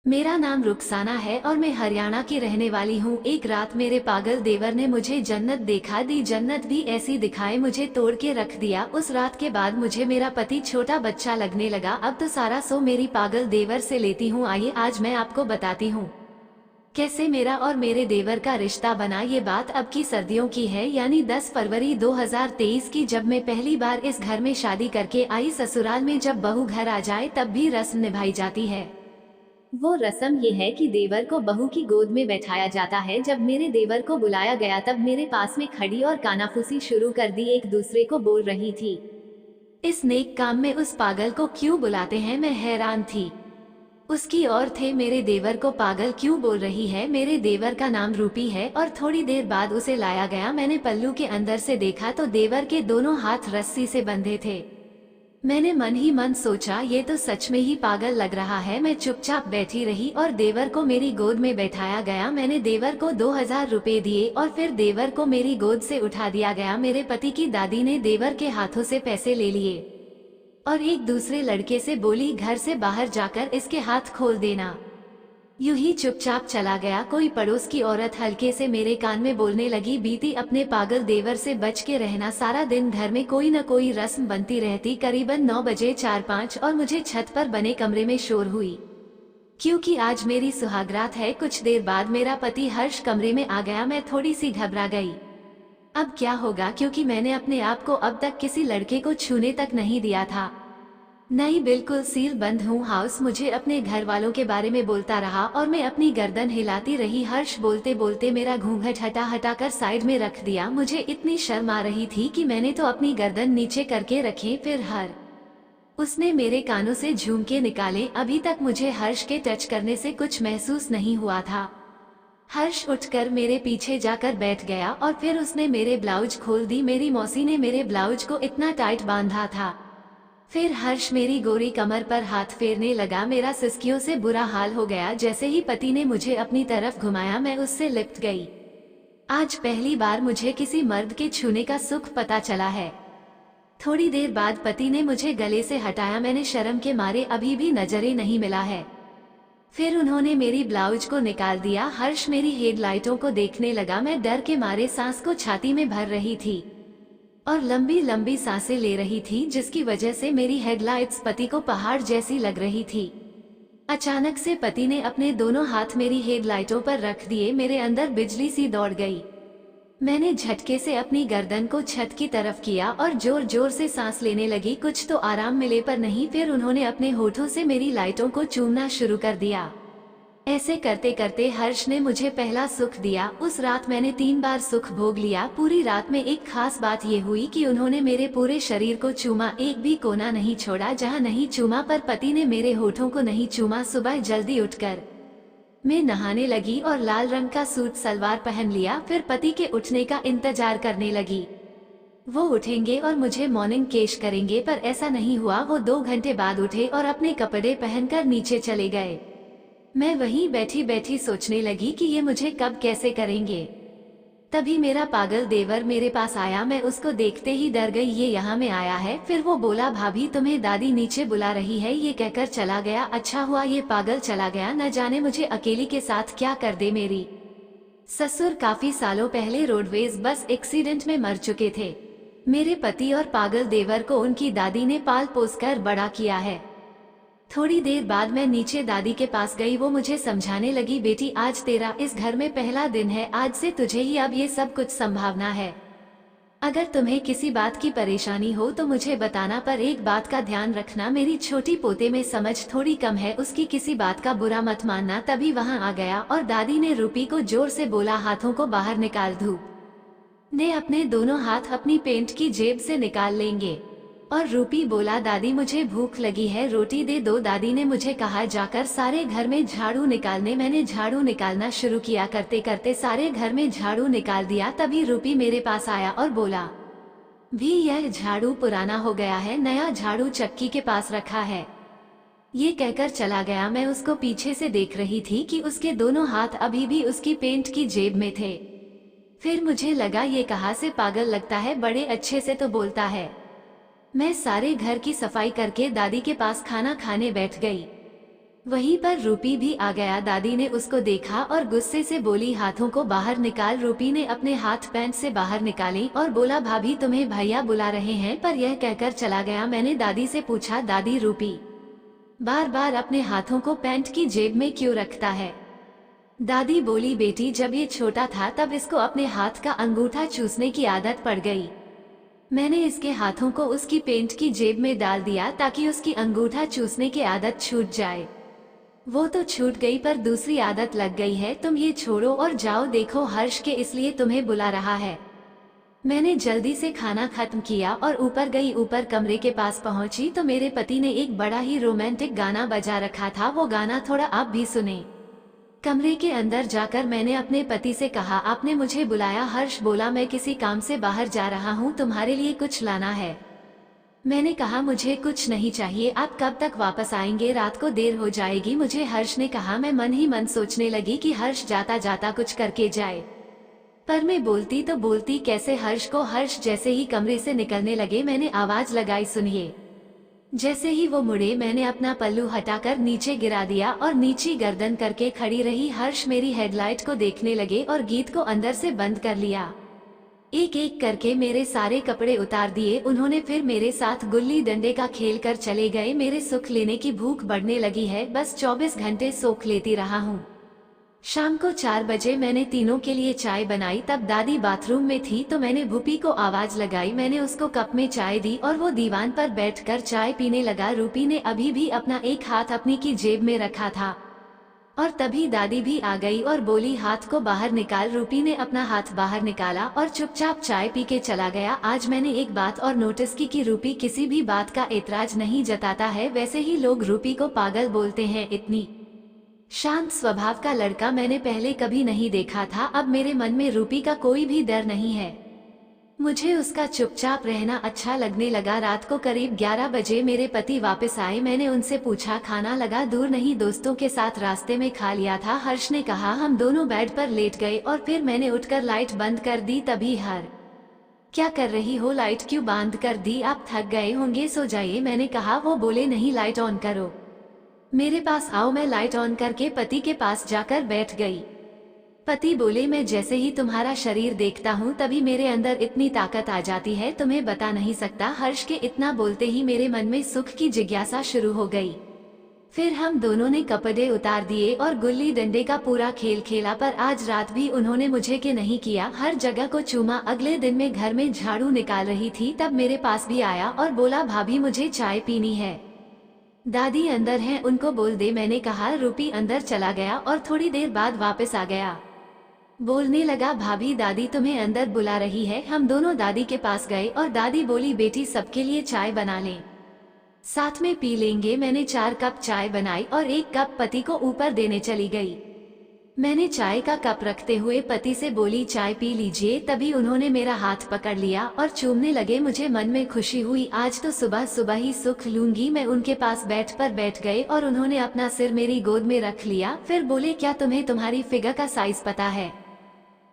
मेरा नाम रुखसाना है और मैं हरियाणा की रहने वाली हूँ। एक रात मेरे पागल देवर ने मुझे जन्नत देखा दी, जन्नत भी ऐसी दिखाए मुझे तोड़ के रख दिया। उस रात के बाद मुझे मेरा पति छोटा बच्चा लगने लगा। अब तो सारा सो मेरी पागल देवर से लेती हूँ। आइए आज मैं आपको बताती हूँ कैसे मेरा और मेरे देवर का रिश्ता बना। ये बात अब की सर्दियों की है, यानी 10 फरवरी 2023 की, जब मैं पहली बार इस घर में शादी करके आई। ससुराल में जब बहू घर आ जाए तब भी रस्म निभाई जाती है। वो रस्म ये है कि देवर को बहू की गोद में बैठाया जाता है। जब मेरे देवर को बुलाया गया तब मेरे पास में खड़ी और कानाफूसी शुरू कर दी, एक दूसरे को बोल रही थी। इस नेक काम में उस पागल को क्यों बुलाते हैं, मैं हैरान थी। उसकी और थे, मेरे देवर को पागल क्यों बोल रही है। मेरे देवर का नाम रूपी है और थोड़ी देर बाद उसे लाया गया। मैंने पल्लू के अंदर से देखा तो देवर के दोनों हाथ रस्सी से बंधे थे। मैंने मन ही मन सोचा ये तो सच में ही पागल लग रहा है। मैं चुपचाप बैठी रही और देवर को मेरी गोद में बैठाया गया। मैंने देवर को 2000 रुपए दिए और फिर देवर को मेरी गोद से उठा दिया गया। मेरे पति की दादी ने देवर के हाथों से पैसे ले लिए और एक दूसरे लड़के से बोली, घर से बाहर जाकर इसके हाथ खोल देना। यूं ही चुपचाप चला गया। कोई पड़ोस की औरत हल्के से मेरे कान में बोलने लगी, बीती अपने पागल देवर से बच के रहना। सारा दिन घर में कोई न कोई रस्म बनती रहती। करीबन 9 बजे 4-5 और मुझे छत पर बने कमरे में शोर हुई, क्योंकि आज मेरी सुहागरात है। कुछ देर बाद मेरा पति हर्ष कमरे में आ गया। मैं थोड़ी सी घबरा गई, अब क्या होगा, क्योंकि मैंने अपने आप को अब तक किसी लड़के को छूने तक नहीं दिया था। नहीं, बिल्कुल सील बंद हूँ। हाउस मुझे अपने घर वालों के बारे में बोलता रहा और मैं अपनी गर्दन हिलाती रही। हर्ष बोलते बोलते मेरा घूंघट हटा कर साइड में रख दिया। मुझे इतनी शर्म आ रही थी कि मैंने तो अपनी गर्दन नीचे करके रखी। फिर उसने मेरे कानों से झुमके निकाले। अभी तक मुझे हर्ष के टच करने से कुछ महसूस नहीं हुआ था। हर्ष उठकर मेरे पीछे जाकर बैठ गया और फिर उसने मेरे ब्लाउज खोल दी। मेरी मौसी ने मेरे ब्लाउज को इतना टाइट बांधा था। फिर हर्ष मेरी गोरी कमर पर हाथ फेरने लगा। मेरा सिसकियों से बुरा हाल हो गया। जैसे ही पति ने मुझे अपनी तरफ घुमाया मैं उससे लिपट गई। आज पहली बार मुझे किसी मर्द के छूने का सुख पता चला है। थोड़ी देर बाद पति ने मुझे गले से हटाया। मैंने शर्म के मारे अभी भी नजरें नहीं मिला है। फिर उन्होंने मेरी ब्लाउज को निकाल दिया। हर्ष मेरी हेडलाइटों को देखने लगा। मैं डर के मारे सांस को छाती में भर रही थी और लंबी लंबी सांसें ले रही थी, जिसकी वजह से मेरी हेडलाइट्स पति को पहाड़ जैसी लग रही थी। अचानक से पति ने अपने दोनों हाथ मेरी हेडलाइटों पर रख दिए। मेरे अंदर बिजली सी दौड़ गई। मैंने झटके से अपनी गर्दन को छत की तरफ किया और जोर जोर से सांस लेने लगी। कुछ तो आराम मिले पर नहीं। फिर उन्होंने अपने होठों से मेरी लाइटों को चूमना शुरू कर दिया। ऐसे करते करते हर्ष ने मुझे पहला सुख दिया। उस रात मैंने 3 बार सुख भोग लिया। पूरी रात में एक खास बात ये हुई कि उन्होंने मेरे पूरे शरीर को चूमा, एक भी कोना नहीं छोड़ा जहाँ नहीं चूमा। पर पति ने मेरे होठों को नहीं चूमा। सुबह जल्दी उठकर मैं नहाने लगी और लाल रंग का सूट सलवार पहन लिया। फिर पति के उठने का इंतजार करने लगी। वो उठेंगे और मुझे मॉर्निंग केश करेंगे, पर ऐसा नहीं हुआ। वो 2 घंटे बाद उठे और अपने कपड़े पहनकर नीचे चले गए। मैं वहीं बैठी बैठी सोचने लगी कि ये मुझे कब कैसे करेंगे। तभी मेरा पागल देवर मेरे पास आया। मैं उसको देखते ही डर गई, ये यहाँ में आया है। फिर वो बोला, भाभी तुम्हें दादी नीचे बुला रही है। ये कहकर चला गया। अच्छा हुआ ये पागल चला गया, न जाने मुझे अकेली के साथ क्या कर दे। मेरी ससुर काफी सालों पहले रोडवेज बस एक्सीडेंट में मर चुके थे। मेरे पति और पागल देवर को उनकी दादी ने पाल पोस कर बड़ा किया है। थोड़ी देर बाद मैं नीचे दादी के पास गई। वो मुझे समझाने लगी, बेटी आज तेरा इस घर में पहला दिन है। आज से तुझे ही अब ये सब कुछ संभावना है। अगर तुम्हें किसी बात की परेशानी हो तो मुझे बताना, पर एक बात का ध्यान रखना, मेरी छोटी पोते में समझ थोड़ी कम है, उसकी किसी बात का बुरा मत मानना। तभी वहां आ गया और दादी ने रूपी को जोर से बोला, हाथों को बाहर निकाल। धूप ने अपने दोनों हाथ अपनी पेंट की जेब से निकाल लेंगे और रूपी बोला, दादी मुझे भूख लगी है, रोटी दे दो। दादी ने मुझे कहा जाकर सारे घर में झाड़ू निकालने। मैंने झाड़ू निकालना शुरू किया। करते करते सारे घर में झाड़ू निकाल दिया। तभी रूपी मेरे पास आया और बोला, भी यह झाड़ू पुराना हो गया है, नया झाड़ू चक्की के पास रखा है। ये कहकर चला गया। मैं उसको पीछे से देख रही थी कि उसके दोनों हाथ अभी भी उसकी पेंट की जेब में थे। फिर मुझे लगा ये कहाँ से पागल लगता है, बड़े अच्छे से तो बोलता है। मैं सारे घर की सफाई करके दादी के पास खाना खाने बैठ गई। वहीं पर रूपी भी आ गया। दादी ने उसको देखा और गुस्से से बोली, हाथों को बाहर निकाल। रूपी ने अपने हाथ पैंट से बाहर निकाले और बोला, भाभी तुम्हें भैया बुला रहे हैं, पर यह कहकर चला गया। मैंने दादी से पूछा, दादी रूपी बार बार अपने हाथों को पैंट की जेब में क्यों रखता है? दादी बोली, बेटी जब ये छोटा था तब इसको अपने हाथ का अंगूठा चूसने की आदत पड़ गई। मैंने इसके हाथों को उसकी पेंट की जेब में डाल दिया ताकि उसकी अंगूठा चूसने की आदत छूट जाए। वो तो छूट गई पर दूसरी आदत लग गई है। तुम ये छोड़ो और जाओ, देखो हर्ष के इसलिए तुम्हें बुला रहा है। मैंने जल्दी से खाना खत्म किया और ऊपर गई। ऊपर कमरे के पास पहुंची तो मेरे पति ने एक बड़ा ही रोमांटिक गाना बजा रखा था। वो गाना थोड़ा आप भी सुने। कमरे के अंदर जाकर मैंने अपने पति से कहा, आपने मुझे बुलाया? हर्ष बोला, मैं किसी काम से बाहर जा रहा हूँ, तुम्हारे लिए कुछ लाना है? मैंने कहा, मुझे कुछ नहीं चाहिए, आप कब तक वापस आएंगे? रात को देर हो जाएगी मुझे। हर्ष ने कहा। मैं मन ही मन सोचने लगी कि हर्ष जाता जाता कुछ करके जाए, पर मैं बोलती तो बोलती कैसे हर्ष को। हर्ष जैसे ही कमरे से निकलने लगे मैंने आवाज लगाई, सुनिए। जैसे ही वो मुड़े मैंने अपना पल्लू हटाकर नीचे गिरा दिया और नीची गर्दन करके खड़ी रही। हर्ष मेरी हेडलाइट को देखने लगे और गीत को अंदर से बंद कर लिया। एक एक करके मेरे सारे कपड़े उतार दिए उन्होंने। फिर मेरे साथ गुल्ली डंडे का खेल कर चले गए। मेरे सुख लेने की भूख बढ़ने लगी है, बस 24 घंटे सोख लेती रहा हूँ। शाम को 4 बजे मैंने तीनों के लिए चाय बनाई। तब दादी बाथरूम में थी तो मैंने भूपी को आवाज लगाई। मैंने उसको कप में चाय दी और वो दीवान पर बैठकर चाय पीने लगा। रूपी ने अभी भी अपना एक हाथ अपनी की जेब में रखा था और तभी दादी भी आ गई और बोली, हाथ को बाहर निकाल। रूपी ने अपना हाथ बाहर निकाला और चुपचाप चाय पी के चला गया। आज मैंने एक बात और नोटिस की कि रूपी किसी भी बात का एतराज नहीं जताता है। वैसे ही लोग रूपी को पागल बोलते हैं। इतनी शांत स्वभाव का लड़का मैंने पहले कभी नहीं देखा था। अब मेरे मन में रूपी का कोई भी डर नहीं है। मुझे उसका चुपचाप रहना अच्छा लगने लगा। रात को करीब 11 बजे मेरे पति वापस आए। मैंने उनसे पूछा, खाना लगा? दूर नहीं, दोस्तों के साथ रास्ते में खा लिया था। हर्ष ने कहा। हम दोनों बेड पर लेट गए और फिर मैंने उठकर लाइट बंद कर दी। तभी हर क्या कर रही हो? लाइट क्यों बंद कर दी? आप थक गए होंगे, सो जाइए, मैंने कहा। वो बोले, नहीं लाइट ऑन करो, मेरे पास आओ। मैं लाइट ऑन करके पति के पास जाकर बैठ गई। पति बोले, मैं जैसे ही तुम्हारा शरीर देखता हूँ तभी मेरे अंदर इतनी ताकत आ जाती है, तुम्हें बता नहीं सकता। हर्ष के इतना बोलते ही मेरे मन में सुख की जिज्ञासा शुरू हो गई। फिर हम दोनों ने कपड़े उतार दिए और गुल्ली डंडे का पूरा खेल खेला। पर आज रात भी उन्होंने मुझे के नहीं किया, हर जगह को चूमा। अगले दिन मैं घर में झाड़ू निकाल रही थी तब मेरे पास भी आया और बोला, भाभी मुझे चाय पीनी है। दादी अंदर हैं, उनको बोल दे, मैंने कहा। रूपी अंदर चला गया और थोड़ी देर बाद वापस आ गया। बोलने लगा, भाभी दादी तुम्हें अंदर बुला रही है। हम दोनों दादी के पास गए और दादी बोली, बेटी सबके लिए चाय बना लें, साथ में पी लेंगे। मैंने 4 कप चाय बनाई और 1 कप पति को ऊपर देने चली गई। मैंने चाय का कप रखते हुए पति से बोली, चाय पी लीजिए। तभी उन्होंने मेरा हाथ पकड़ लिया और चूमने लगे। मुझे मन में खुशी हुई, आज तो सुबह सुबह ही सुख लूंगी। मैं उनके पास बैठ गए और उन्होंने अपना सिर मेरी गोद में रख लिया। फिर बोले, क्या तुम्हें तुम्हारी फिगर का साइज पता है?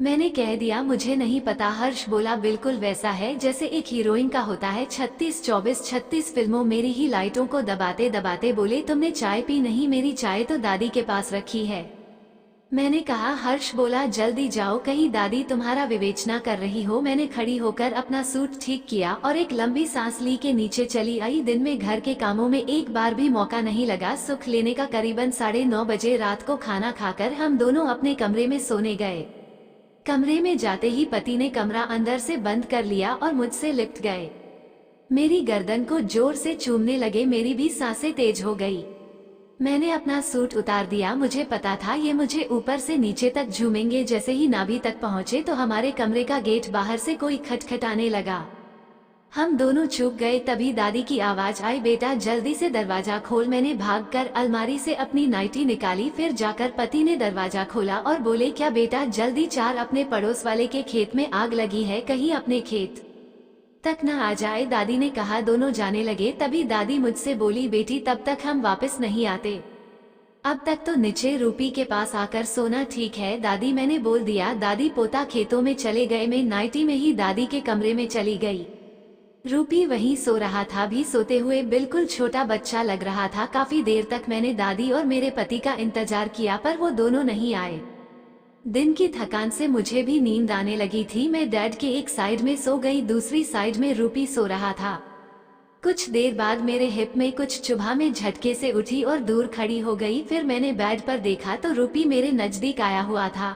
मैंने कह दिया, मुझे नहीं पता। हर्ष बोला, बिल्कुल वैसा है जैसे एक हीरोइन का होता है। 36 फिल्मों मेरी ही लाइटों को दबाते दबाते बोले, तुमने चाय पी नहीं? मेरी चाय तो दादी के पास रखी है। मैंने कहा। हर्ष बोला, जल्दी जाओ, कहीं दादी तुम्हारा विवेचना कर रही हो। मैंने खड़ी होकर अपना सूट ठीक किया और एक लंबी सांस ली के नीचे चली आई। दिन में घर के कामों में एक बार भी मौका नहीं लगा सुख लेने का। करीबन 9:30 बजे रात को खाना खाकर हम दोनों अपने कमरे में सोने गए। कमरे में जाते ही पति ने कमरा अंदर से बंद कर लिया और मुझसे लिपट गए। मेरी गर्दन को जोर से चूमने लगे। मेरी भी सांसें तेज हो गई। मैंने अपना सूट उतार दिया। मुझे पता था ये मुझे ऊपर से नीचे तक झूमेंगे। जैसे ही नाभि तक पहुंचे तो हमारे कमरे का गेट बाहर से कोई खटखटाने लगा। हम दोनों चुप गए। तभी दादी की आवाज आई, बेटा जल्दी से दरवाजा खोल। मैंने भागकर अलमारी से अपनी नाइटी निकाली। फिर जाकर पति ने दरवाजा खोला और बोले, क्या बेटा जल्दी, 4 अपने पड़ोस वाले के खेत में आग लगी है, कहीं अपने खेत तक न आ जाए। दादी ने कहा। दोनों जाने लगे। तभी दादी मुझसे बोली, बेटी तब तक हम वापस नहीं आते, अब तक तो नीचे रूपी के पास आकर सोना ठीक है दादी, मैंने बोल दिया। दादी पोता खेतों में चले गए। मैं नाइटी में ही दादी के कमरे में चली गई। रूपी वहीं सो रहा था, भी सोते हुए बिल्कुल छोटा बच्चा लग रहा था। काफी देर तक मैंने दादी और मेरे पति का इंतजार किया पर वो दोनों नहीं आए। दिन की थकान से मुझे भी नींद आने लगी थी। मैं बेड के एक साइड में सो गई, दूसरी साइड में रूपी सो रहा था। कुछ देर बाद मेरे हिप में कुछ चुभा, में झटके से उठी और दूर खड़ी हो गई। फिर मैंने बेड पर देखा तो रूपी मेरे नजदीक आया हुआ था।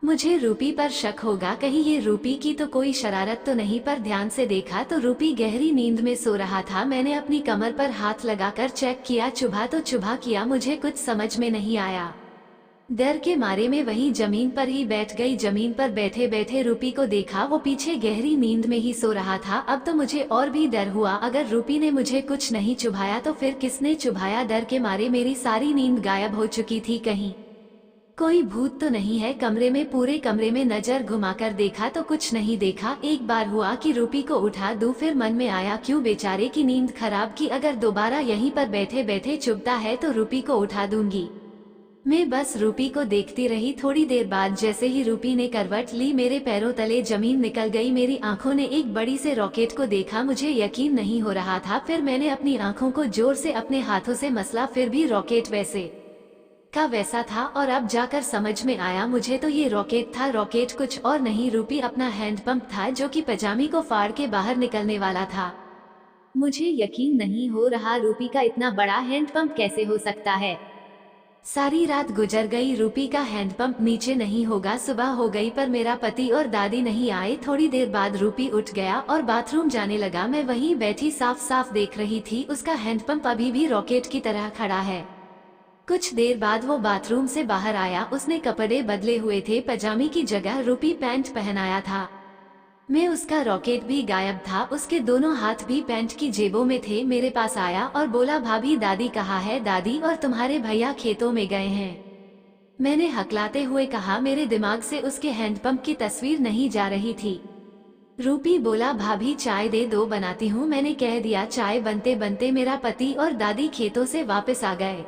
मुझे रूपी पर शक होगा, कहीं ये रूपी की तो कोई शरारत तो नहीं, पर ध्यान से देखा तो रूपी गहरी नींद में सो रहा था। मैंने अपनी कमर पर हाथ लगाकर चेक किया, चुभा तो चुभा किया, मुझे कुछ समझ में नहीं आया। डर के मारे में वहीं जमीन पर ही बैठ गई। जमीन पर बैठे बैठे रूपी को देखा, वो पीछे गहरी नींद में ही सो रहा था। अब तो मुझे और भी डर हुआ, अगर रूपी ने मुझे कुछ नहीं चुभाया तो फिर किसने चुभाया। डर के मारे मेरी सारी नींद गायब हो चुकी थी। कहीं कोई भूत तो नहीं है कमरे में। पूरे कमरे में नजर घुमाकर देखा तो कुछ नहीं देखा। एक बार हुआ कि रूपी को उठा दूं, फिर मन में आया क्यों बेचारे की नींद खराब की, अगर दोबारा यहीं पर बैठे बैठे चुभता है तो रूपी को उठा दूंगी। मैं बस रूपी को देखती रही। थोड़ी देर बाद जैसे ही रूपी ने करवट ली, मेरे पैरों तले जमीन निकल गई। मेरी आंखों ने एक बड़ी से रॉकेट को देखा, मुझे यकीन नहीं हो रहा था। फिर मैंने अपनी आंखों को जोर से अपने हाथों से मसला, फिर भी रॉकेट वैसे का वैसा था। और अब जाकर समझ में आया मुझे, तो ये रॉकेट था। रॉकेट कुछ और नहीं, रूपी अपना हैंडपंप था जो कि पजामी को फाड़ के बाहर निकलने वाला था। मुझे यकीन नहीं हो रहा, रूपी का इतना बड़ा हैंडपंप कैसे हो सकता है। सारी रात गुजर गई, रूपी का हैंडपंप नीचे नहीं होगा। सुबह हो गई पर मेरा पति और दादी नहीं आए। थोड़ी देर बाद रूपी उठ गया और बाथरूम जाने लगा। मैं वहीं बैठी साफ साफ देख रही थी, उसका हैंडपंप अभी भी रॉकेट की तरह खड़ा है। कुछ देर बाद वो बाथरूम से बाहर आया। उसने कपड़े बदले हुए थे, पजामी की जगह रूपी पैंट पहनाया था। मैं उसका रॉकेट भी गायब था, उसके दोनों हाथ भी पैंट की जेबों में थे। मेरे पास आया और बोला, भाभी दादी कहाँ है। दादी और तुम्हारे भैया खेतों में गए हैं। मैंने हकलाते हुए कहा। मेरे दिमाग से उसके हैंडपंप की तस्वीर नहीं जा रही थी। रूपी बोला, भाभी चाय दे दो, बनाती हूँ। मैंने कह दिया। चाय बनते बनते मेरा पति और दादी खेतों से वापस आ गए।